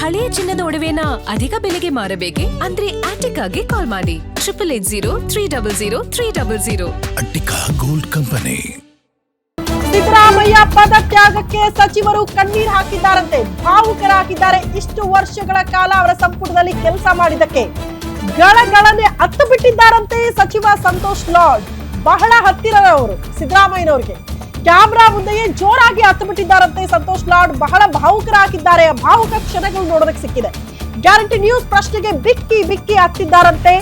ಹಳೆಯ ಚಿನ್ನದ ಒಡವೆನ ಅಧಿಕ ಬೆಲೆಗೆ ಮಾರಬೇಕೆ ಅಂದ್ರೆ ಆಟಿಕಾಗೆ ಕಾಲ್ ಮಾಡಿ 880300 ಅಟ್ಟಿಕಾ ಗೋಲ್ಡ್ ಕಂಪನಿ. ಸಿದ್ದರಾಮಯ್ಯ ಪದತ್ಯಾಗಕ್ಕೆ ಸಚಿವರು ಕಣ್ಣೀರು ಹಾಕಿದ್ದಾರಂತೆ, ಭಾವುಕರಾಗಿದ್ದಾರೆ. ಇಷ್ಟು ವರ್ಷಗಳ ಕಾಲ ಅವರ ಸಂಪುಟದಲ್ಲಿ ಕೆಲಸ ಮಾಡಿದಕ್ಕೆ ಗಳಗಳನ್ನೇ ಅತ್ತು ಬಿಟ್ಟಿದ್ದಾರಂತೆ ಸಚಿವ ಸಂತೋಷ್ ಲಾಡ್. ಬಹಳ ಹತ್ತಿರದವರು ಸಿದ್ದರಾಮಯ್ಯನವರಿಗೆ. ಕ್ಯಾಮ್ರಾ ಮುಂದೆಯೇ ಜೋರಾಗಿ ಹತ್ತು ಬಿಟ್ಟಿದ್ದಾರಂತೆ ಸಂತೋಷ್ ಲಾಡ್. ಬಹಳ ಭಾವುಕರಾಗಿದ್ದಾರೆ. ಭಾವುಕ ಕ್ಷಣಗಳು ನೋಡೋದಕ್ಕೆ ಸಿಕ್ಕಿದೆ. ಗ್ಯಾರಂಟಿ ನ್ಯೂಸ್ ಪ್ರಶ್ನೆಗೆ ಬಿಕ್ಕಿ ಬಿಕ್ಕಿ ಹತ್ತಿದ್ದಾರಂತೆ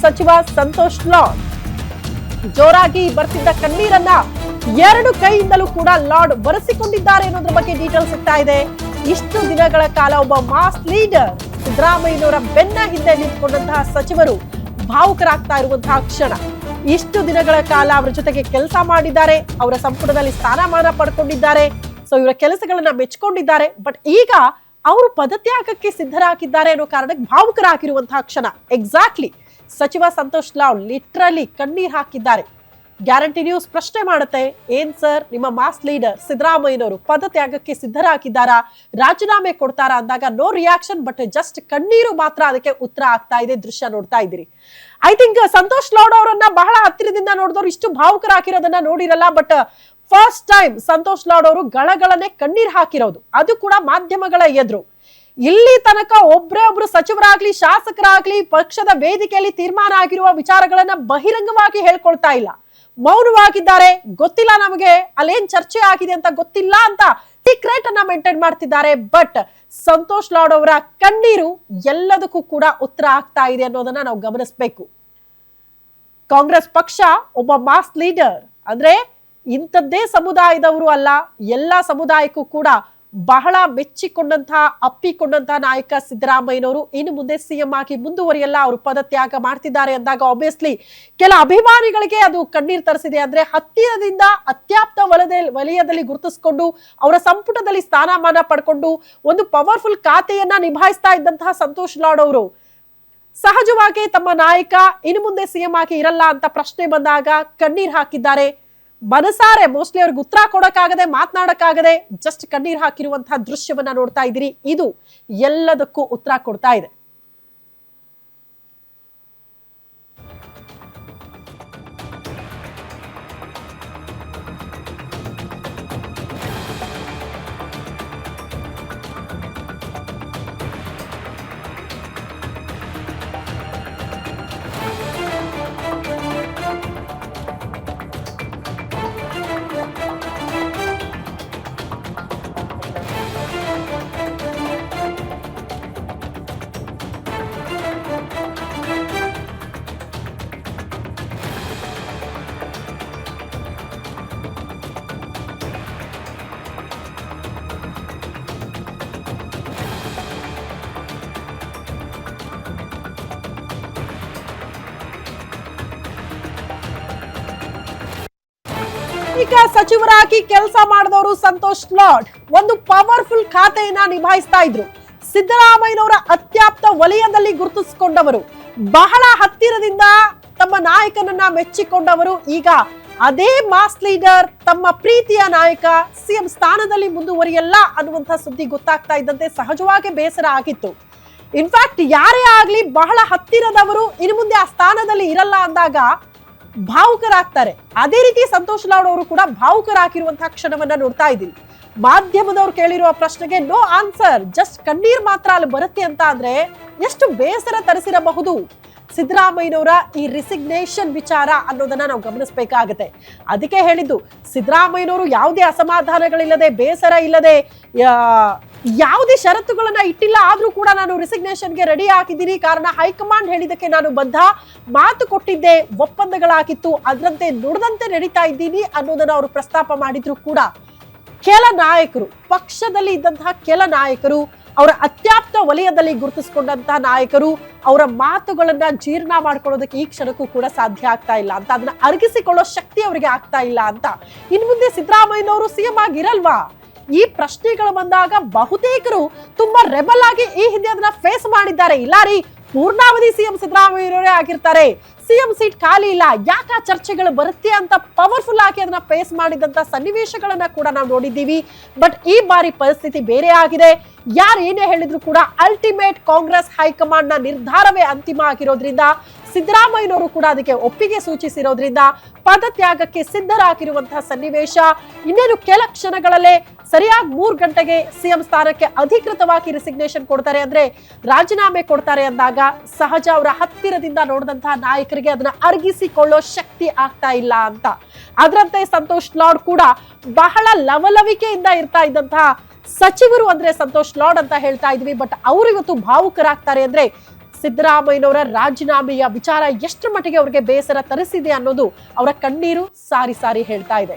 ಸಚಿವ ಸಂತೋಷ್ ಲಾಡ್. ಜೋರಾಗಿ ಬರ್ತಿದ್ದ ಕಣ್ಣೀರನ್ನ ಎರಡು ಕೈಯಿಂದಲೂ ಕೂಡ ಲಾರ್ಡ್ ಬರೆಸಿಕೊಂಡಿದ್ದಾರೆ ಅನ್ನೋದ್ರ ಬಗ್ಗೆ ಡೀಟೇಲ್ ಸಿಗ್ತಾ ಇದೆ. ಇಷ್ಟು ದಿನಗಳ ಕಾಲ ಒಬ್ಬ ಮಾಸ್ ಲೀಡರ್ ಸಿದ್ದರಾಮಯ್ಯನವರ ಬೆನ್ನ ಹಿಂದೆ ನಿಂತ್ಕೊಂಡಂತಹ ಸಚಿವರು ಭಾವುಕರಾಗ್ತಾ ಇರುವಂತಹ ಕ್ಷಣ. ಇಷ್ಟು ದಿನಗಳ ಕಾಲ ಅವರ ಜೊತೆಗೆ ಕೆಲಸ ಮಾಡಿದ್ದಾರೆ, ಅವರ ಸಂಪುಟದಲ್ಲಿ ಸ್ಥಾನಮಾನ ಪಡ್ಕೊಂಡಿದ್ದಾರೆ, ಸೊ ಇವರ ಕೆಲಸಗಳನ್ನ ಮೆಚ್ಕೊಂಡಿದ್ದಾರೆ. ಬಟ್ ಈಗ ಅವರು ಪದತ್ಯಾಗಕ್ಕೆ ಸಿದ್ಧರಾಗಿದ್ದಾರೆ ಅನ್ನೋ ಕಾರಣಕ್ಕೆ ಭಾವುಕರಾಗಿರುವಂತಹ ಕ್ಷಣ. ಎಕ್ಸಾಕ್ಟ್ಲಿ ಸಚಿವ ಸಂತೋಷ್ ಲಾಡ್ ಲಿಟ್ರಲಿ ಕಣ್ಣೀರ್ ಹಾಕಿದ್ದಾರೆ. ಗ್ಯಾರಂಟಿ ನ್ಯೂಸ್ ಪ್ರಶ್ನೆ ಮಾಡುತ್ತೆ, ಏನ್ ಸರ್ ನಿಮ್ಮ ಮಾಸ್ ಲೀಡರ್ ಸಿದ್ದರಾಮಯ್ಯನವರು ಪದತ್ಯಾಗಕ್ಕೆ ಸಿದ್ಧರಾಗಿದ್ದಾರಾ, ರಾಜೀನಾಮೆ ಕೊಡ್ತಾರಾ ಅಂದಾಗ ನೋ ರಿಯಾಕ್ಷನ್, ಬಟ್ ಜಸ್ಟ್ ಕಣ್ಣೀರು ಮಾತ್ರ ಅದಕ್ಕೆ ಉತ್ತರ ಆಗ್ತಾ ಇದೆ. ದೃಶ್ಯ ನೋಡ್ತಾ ಇದ್ದೀರಿ. ಐ ಥಿಂಕ್ ಸಂತೋಷ್ ಲಾಡ್ ಅವರನ್ನ ಬಹಳ ಹತ್ತಿರದಿಂದ ನೋಡಿದವರು ಇಷ್ಟು ಭಾವುಕರಾಗಿರೋದನ್ನ ನೋಡಿರಲ್ಲ. But first time Santosh Lad ಅವರು ಗಳಗಳನ್ನೇ ಕಣ್ಣೀರ್ ಹಾಕಿರೋದು, ಅದು ಕೂಡ ಮಾಧ್ಯಮಗಳ ಎದುರು. ಇಲ್ಲಿ ತನಕ ಒಬ್ರೇ ಒಬ್ರು ಸಚಿವರಾಗ್ಲಿ ಶಾಸಕರಾಗ್ಲಿ ಪಕ್ಷದ ವೇದಿಕೆಯಲ್ಲಿ ತೀರ್ಮಾನ ಆಗಿರುವ ವಿಚಾರಗಳನ್ನ ಬಹಿರಂಗವಾಗಿ ಹೇಳ್ಕೊಳ್ತಾ ಇಲ್ಲ, ಮೌನವಾಗಿದ್ದಾರೆ. ಗೊತ್ತಿಲ್ಲ ನಮಗೆ ಅಲ್ಲೇನ್ ಚರ್ಚೆ ಆಗಿದೆ ಅಂತ ಗೊತ್ತಿಲ್ಲ ಅಂತ ಸೀಕ್ರೆಟ್ ಅನ್ನ ಮೇಂಟೈನ್ ಮಾಡ್ತಿದ್ದಾರೆ. ಬಟ್ ಸಂತೋಷ್ ಲಾಡ್ ಅವರ ಕಣ್ಣೀರು ಎಲ್ಲದಕ್ಕೂ ಕೂಡ ಉತ್ತರ ಆಗ್ತಾ ಇದೆ ಅನ್ನೋದನ್ನ ನಾವು ಗಮನಿಸಬೇಕು. ಕಾಂಗ್ರೆಸ್ ಪಕ್ಷ ಒಬ್ಬ ಮಾಸ್ ಲೀಡರ್ ಅಂದ್ರೆ ಇಂಥದ್ದೇ ಸಮುದಾಯದವರು ಅಲ್ಲ, ಎಲ್ಲಾ ಸಮುದಾಯಕ್ಕೂ ಕೂಡ ಬಹಳ ಮೆಚ್ಚಿಕೊಂಡಂತಹ ಅಪ್ಪಿಕೊಂಡಂತಹ ನಾಯಕ ಸಿದ್ದರಾಮಯ್ಯನವರು ಇನ್ನು ಮುಂದೆ ಸಿಎಂ ಆಗಿ ಮುಂದುವರಿಯಲ್ಲ, ಅವರು ಪದತ್ಯಾಗ ಮಾಡ್ತಿದ್ದಾರೆ ಅಂದಾಗ ಆಬ್ವಿಯಸ್ಲಿ ಕೆಲ ಅಭಿಮಾನಿಗಳಿಗೆ ಅದು ಕಣ್ಣೀರ್ ತರಿಸಿದೆ. ಅಂದ್ರೆ ಹತ್ತಿರದಿಂದ ಅತ್ಯಾಪ್ತ ವಲಯದಲ್ಲಿ ಗುರುತಿಸಿಕೊಂಡು ಅವರ ಸಂಪುಟದಲ್ಲಿ ಸ್ಥಾನಮಾನ ಪಡ್ಕೊಂಡು ಒಂದು ಪವರ್ಫುಲ್ ಖಾತೆಯನ್ನ ನಿಭಾಯಿಸ್ತಾ ಇದ್ದಂತಹ ಸಂತೋಷ್ ಲಾಡ್ ಅವರು ಸಹಜವಾಗಿ ತಮ್ಮ ನಾಯಕ ಇನ್ನು ಮುಂದೆ ಸಿಎಂ ಆಗಿ ಇರಲ್ಲ ಅಂತ ಪ್ರಶ್ನೆ ಬಂದಾಗ ಕಣ್ಣೀರ್ ಹಾಕಿದ್ದಾರೆ. ಮನಸಾರೆ ಮೋಸ್ಟ್ಲಿ ಅವ್ರಿಗೆ ಉತ್ತರ ಕೊಡಕ್ಕಾಗದೆ ಮಾತನಾಡಕ್ಕಾಗದೆ ಜಸ್ಟ್ ಕಣ್ಣೀರ್ ಹಾಕಿರುವಂತಹ ದೃಶ್ಯವನ್ನ ನೋಡ್ತಾ ಇದ್ದೀರಿ. ಇದು ಎಲ್ಲದಕ್ಕೂ ಉತ್ತರ ಕೊಡ್ತಾ ಇದೆ. ಈಗ ಸಚಿವರಾಗಿ ಕೆಲಸ ಮಾಡಿದವರು ಸಂತೋಷ್ ಲಾಡ್ ಒಂದು ಪವರ್ಫುಲ್ ಖಾತೆಯನ್ನ ನಿಭಾಯಿಸ್ತಾ ಇದ್ರು. ಸಿದ್ದರಾಮಯ್ಯನವರ ಅತ್ಯಾಪ್ತ ವಲಯದಲ್ಲಿ ಗುರುತಿಸಿಕೊಂಡವರು, ಬಹಳ ಹತ್ತಿರದಿಂದ ತಮ್ಮ ನಾಯಕನನ್ನ ಮೆಚ್ಚಿಕೊಂಡವರು. ಈಗ ಅದೇ ಮಾಸ್ ಲೀಡರ್ ತಮ್ಮ ಪ್ರೀತಿಯ ನಾಯಕ ಸಿಎಂ ಸ್ಥಾನದಲ್ಲಿ ಮುಂದುವರಿಯಲ್ಲ ಅನ್ನುವಂತಹ ಸುದ್ದಿ ಗೊತ್ತಾಗ್ತಾ ಇದ್ದಂತೆ ಸಹಜವಾಗಿ ಬೇಸರ ಆಗಿತ್ತು. ಇನ್ಫ್ಯಾಕ್ಟ್ ಯಾರೇ ಆಗ್ಲಿ ಬಹಳ ಹತ್ತಿರದವರು ಇನ್ನು ಮುಂದೆ ಆ ಸ್ಥಾನದಲ್ಲಿ ಇರಲ್ಲ ಅಂದಾಗ ಭಾವುಕರಾಗ್ತಾರೆ. ಅದೇ ರೀತಿ ಸಂತೋಷ್ ಲಾಡ್ ಅವರು ಕೂಡ ಭಾವುಕರಾಗಿರುವಂತಹ ಕ್ಷಣವನ್ನ ನೋಡ್ತಾ ಇದ್ದೀವಿ. ಮಾಧ್ಯಮದವ್ರು ಕೇಳಿರುವ ಪ್ರಶ್ನೆಗೆ ನೋ ಆನ್ಸರ್, ಜಸ್ಟ್ ಕಣ್ಣೀರ್ ಮಾತ್ರ ಅಲ್ಲಿ ಬರುತ್ತೆ ಅಂತ ಅಂದ್ರೆ ಎಷ್ಟು ಬೇಸರ ತರಿಸಿರಬಹುದು ಸಿದ್ದರಾಮಯ್ಯನವರ ಈ ರಿಸಿಗ್ನೇಷನ್ ವಿಚಾರ ಅನ್ನೋದನ್ನ ನಾವು ಗಮನಿಸಬೇಕಾಗತ್ತೆ. ಅದಕ್ಕೆ ಹೇಳಿದ್ದು ಸಿದ್ದರಾಮಯ್ಯನವರು ಯಾವುದೇ ಅಸಮಾಧಾನಗಳಿಲ್ಲದೆ ಬೇಸರ ಇಲ್ಲದೆ ಯಾವುದೇ ಷರತ್ತುಗಳನ್ನ ಇಟ್ಟಿಲ್ಲ, ಆದ್ರೂ ಕೂಡ ನಾನು ರಿಸಿಗ್ನೇಷನ್ಗೆ ರೆಡಿ ಆಗಿದ್ದೀನಿ, ಕಾರಣ ಹೈಕಮಾಂಡ್ ಹೇಳಿದಕ್ಕೆ ನಾನು ಬದ್ಧ, ಮಾತು ಕೊಟ್ಟಿದ್ದೆ, ಒಪ್ಪಂದಗಳಾಗಿತ್ತು, ಅದರಂತೆ ನುಡಿದಂತೆ ನಡೀತಾ ಇದ್ದೀನಿ ಅನ್ನೋದನ್ನ ಅವರು ಪ್ರಸ್ತಾಪ ಮಾಡಿದ್ರು ಕೂಡ ಕೆಲ ನಾಯಕರು, ಪಕ್ಷದಲ್ಲಿ ಇದ್ದಂತಹ ಕೆಲ ನಾಯಕರು, ಅವರ ಅತ್ಯಾಪ್ತ ವಲಯದಲ್ಲಿ ಗುರುತಿಸಿಕೊಂಡಂತಹ ನಾಯಕರು ಅವರ ಮಾತುಗಳನ್ನ ಜೀರ್ಣ ಮಾಡ್ಕೊಳ್ಳೋದಕ್ಕೆ ಈ ಕ್ಷಣಕ್ಕೂ ಕೂಡ ಸಾಧ್ಯ ಆಗ್ತಾ ಇಲ್ಲ ಅಂತ, ಅದನ್ನ ಅರಗಿಸಿಕೊಳ್ಳೋ ಶಕ್ತಿ ಅವರಿಗೆ ಆಗ್ತಾ ಇಲ್ಲ ಅಂತ. ಇನ್ ಮುಂದೆ ಸಿದ್ದರಾಮಯ್ಯನವರು ಸಿಎಂ ಆಗಿರಲ್ವಾ? ಈ ಪ್ರಶ್ನೆಗಳು ಬಂದಾಗ ಬಹುತೇಕರು ತುಂಬಾ ರೆಬಲ್ ಆಗಿ ಈ ಹಿಂದೆ ಅದನ್ನ ಫೇಸ್ ಮಾಡಿದ್ದಾರೆ. ಇಲ್ಲ ರೀ, ಪೂರ್ಣಾವಧಿ ಸಿಎಂ ಸಿದ್ದರಾಮಯ್ಯನವರೇ ಆಗಿರ್ತಾರೆ, ಸಿಎಂ ಸೀಟ್ ಖಾಲಿ ಇಲ್ಲ, ಯಾಕ ಚರ್ಚೆಗಳು ಬರುತ್ತೆ ಅಂತ ಪವರ್ಫುಲ್ ಆಗಿ ಅದನ್ನ ಫೇಸ್ ಮಾಡಿದಂತ ಸನ್ನಿವೇಶಗಳನ್ನ ಕೂಡ ನಾವು ನೋಡಿದ್ದೀವಿ. ಬಟ್ ಈ ಬಾರಿ ಪರಿಸ್ಥಿತಿ ಬೇರೆ ಆಗಿದೆ. ಯಾರು ಏನೇ ಹೇಳಿದ್ರು ಕೂಡ ಅಲ್ಟಿಮೇಟ್ ಕಾಂಗ್ರೆಸ್ ಹೈಕಮಾಂಡ್ ನ ನಿರ್ಧಾರವೇ ಅಂತಿಮ ಆಗಿರೋದ್ರಿಂದ ಸಿದ್ದರಾಮಯ್ಯನವರು ಕೂಡ ಅದಕ್ಕೆ ಒಪ್ಪಿಗೆ ಸೂಚಿಸಿರೋದ್ರಿಂದ ಪದತ್ಯಾಗಕ್ಕೆ ಸಿದ್ಧರಾಗಿರುವಂತಹ ಸನ್ನಿವೇಶ. ಇನ್ನೇನು ಕೆಲ ಕ್ಷಣಗಳಲ್ಲೇ ಸರಿಯಾಗಿ 3 ಗಂಟೆಗೆ ಸಿಎಂ ಸ್ಥಾನಕ್ಕೆ ಅಧಿಕೃತವಾಗಿ ರಿಸಿಗ್ನೇಷನ್ ಕೊಡ್ತಾರೆ, ಅಂದ್ರೆ ರಾಜೀನಾಮೆ ಕೊಡ್ತಾರೆ ಅಂದಾಗ ಸಹಜ ಅವರ ಹತ್ತಿರದಿಂದ ನೋಡಿದಂತಹ ನಾಯಕರಿಗೆ ಅದನ್ನ ಅರಗಿಸಿಕೊಳ್ಳೋ ಶಕ್ತಿ ಆಗ್ತಾ ಇಲ್ಲ ಅಂತ. ಅದರಂತೆ ಸಂತೋಷ್ ಲಾಡ್ ಕೂಡ ಬಹಳ ಲವಲವಿಕೆಯಿಂದ ಇರ್ತಾ ಇದ್ದಂತಹ ಸಚಿವರು ಅಂದ್ರೆ ಸಂತೋಷ್ ಲಾಡ್ ಅಂತ ಹೇಳ್ತಾ ಇದ್ವಿ. ಬಟ್ ಅವರು ಇವತ್ತು ಭಾವುಕರಾಗ್ತಾರೆ ಅಂದ್ರೆ ಸಿದ್ದರಾಮಯ್ಯನವರ ರಾಜೀನಾಮೆಯ ವಿಚಾರ ಎಷ್ಟರ ಮಟ್ಟಿಗೆ ಅವರಿಗೆ ಬೇಸರ ತರಿಸಿದೆ ಅನ್ನೋದು ಅವರ ಕಣ್ಣೀರು ಸಾರಿ ಸಾರಿ ಹೇಳ್ತಾ ಇದೆ.